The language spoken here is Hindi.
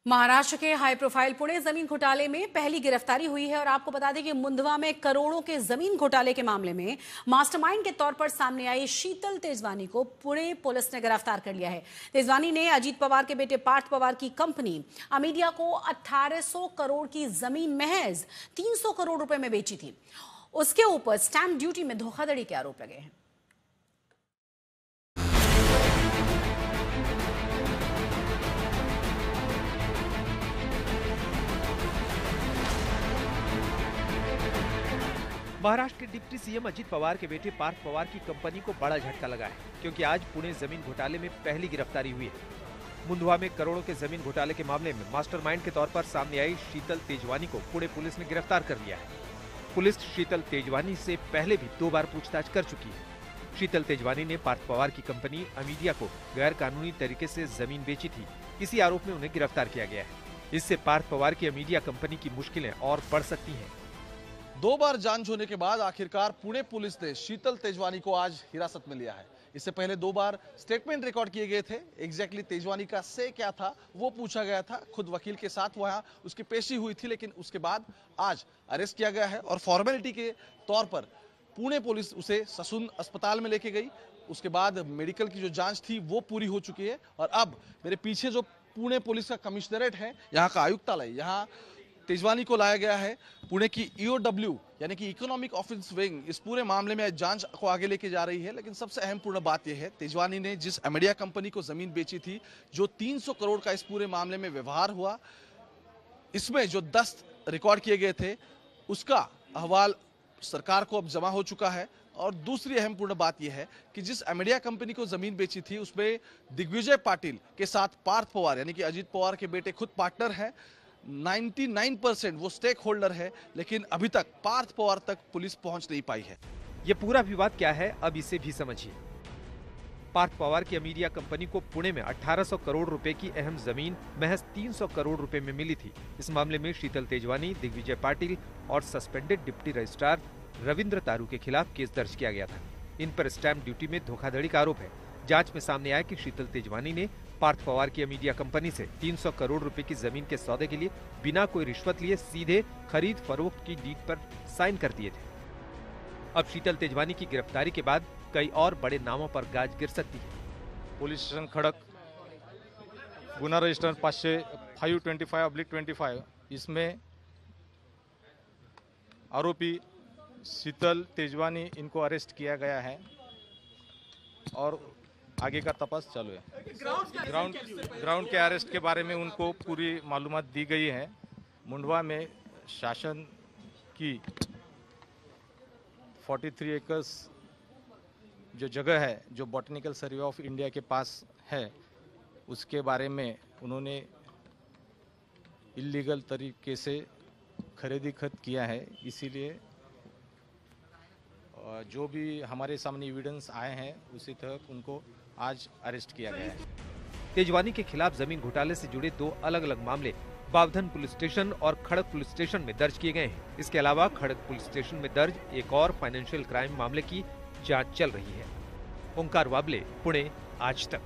महाराष्ट्र के हाई प्रोफाइल पुणे जमीन घोटाले में पहली गिरफ्तारी हुई है और आपको बता दें कि मुंडवा में करोड़ों के जमीन घोटाले के मामले में मास्टरमाइंड के तौर पर सामने आई शीतल तेजवानी को पुणे पुलिस ने गिरफ्तार कर लिया है। तेजवानी ने अजीत पवार के बेटे पार्थ पवार की कंपनी अमीडिया को 1800 करोड़ की जमीन महज 300 करोड़ रुपए में बेची थी। उसके ऊपर स्टैंप ड्यूटी में धोखाधड़ी के आरोप लगे हैं। महाराष्ट्र के डिप्टी सीएम अजीत पवार के बेटे पार्थ पवार की कंपनी को बड़ा झटका लगा है, क्योंकि आज पुणे जमीन घोटाले में पहली गिरफ्तारी हुई है। मुंडवा में करोड़ों के जमीन घोटाले के मामले में मास्टरमाइंड के तौर पर सामने आई शीतल तेजवानी को पुणे पुलिस ने गिरफ्तार कर लिया है। पुलिस शीतल तेजवानी से पहले भी 2 बार पूछताछ कर चुकी है। शीतल तेजवानी ने पार्थ पवार की कंपनी अमीडिया को गैर कानूनी तरीके से जमीन बेची थी। इसी आरोप में उन्हें गिरफ्तार किया गया है। इससे पार्थ पवार की अमीडिया कंपनी की मुश्किलें और बढ़ सकती हैं। 2 बार जांच होने के बाद आखिरकार पुणे पुलिस ने शीतल तेजवानी को आज हिरासत में लिया है। इससे पहले 2 बार स्टेटमेंट रिकॉर्ड किए गए थे। एग्जैक्टली तेजवानी का से क्या था वो पूछा गया था, खुद वकील के साथ वहां उसकी पेशी हुई थी, लेकिन उसके बाद आज अरेस्ट किया गया है और फॉर्मेलिटी के तौर पर पुणे पुलिस उसे ससून अस्पताल में लेके गई। उसके बाद मेडिकल की जो जांच थी वो पूरी हो चुकी है और अब मेरे पीछे जो पुणे पुलिस का कमिश्नरेट है, यहाँ का आयुक्तालय, यहाँ तेजवानी को लाया गया है। पुणे की EOW यानी कि इकोनॉमिक ऑफेंस विंग इस पूरे मामले में जांच को आगे लेके जा रही है। लेकिन सबसे अहम पूर्ण बात यह है, तेजवानी ने जिस अमीडिया कंपनी को जमीन बेची थी, जो 300 करोड़ का इस पूरे मामले में व्यवहार हुआ, इसमें जो 10 रिकॉर्ड किए गए थे उसका अहवाल सरकार को अब जमा हो चुका है। और दूसरी अहम पूर्ण बात यह है कि जिस अमीडिया कंपनी को जमीन बेची थी उसमें दिग्विजय पाटिल के साथ पार्थ पवार यानी कि अजीत पवार के बेटे खुद पार्टनर है। 99% वो स्टेक होल्डर है, लेकिन अभी तक पार्थ पवार तक पुलिस पहुंच नहीं पाई है। ये पूरा विवाद क्या है, अब इसे भी समझिए। पार्थ पवार की अमीडिया कंपनी को पुणे में 1800 करोड़ रुपए की अहम जमीन महज 300 करोड़ रुपए में मिली थी। इस मामले में शीतल तेजवानी, दिग्विजय पाटिल और सस्पेंडेड डिप्टी रजिस्ट्रार रविंद्र तारू के खिलाफ केस दर्ज किया गया था। इन पर स्टैंप ड्यूटी में धोखाधड़ी का आरोप है। जांच में सामने आया कि शीतल तेजवानी ने पार्थ पवार की अमीडिया कंपनी से 300 करोड़ रुपए की जमीन के सौदे के लिए बिना कोई रिश्वत लिए सीधे खरीद फरोख्त की डीड पर साइन कर दिए थे। अब शीतल तेजवानी की गिरफ्तारी के बाद कई और बड़े नामों पर गाज गिर सकती है। पोलीस स्टेशन खड़क, गुन्हा रजिस्टर 525/25, इसमें आरोपी शीतल तेजवानी इनको अरेस्ट किया गया है और आगे का तपास चालू है। ग्राउंड के अरेस्ट के बारे में उनको पूरी मालूमात दी गई है। मुंडवा में शासन की 43 एकर्स जो जगह है, जो बॉटनिकल सर्वे ऑफ इंडिया के पास है, उसके बारे में उन्होंने इलीगल तरीके से खरीदी खत किया है। इसीलिए जो भी हमारे सामने एविडेंस आए हैं उसी तहत उनको आज अरेस्ट किया गया है। तेजवानी के खिलाफ जमीन घोटाले से जुड़े 2 अलग-अलग मामले बावधन पुलिस स्टेशन और खड़क पुलिस स्टेशन में दर्ज किए गए हैं। इसके अलावा खड़क पुलिस स्टेशन में दर्ज एक और फाइनेंशियल क्राइम मामले की जांच चल रही है। ओंकार वाबले, पुणे, आज तक।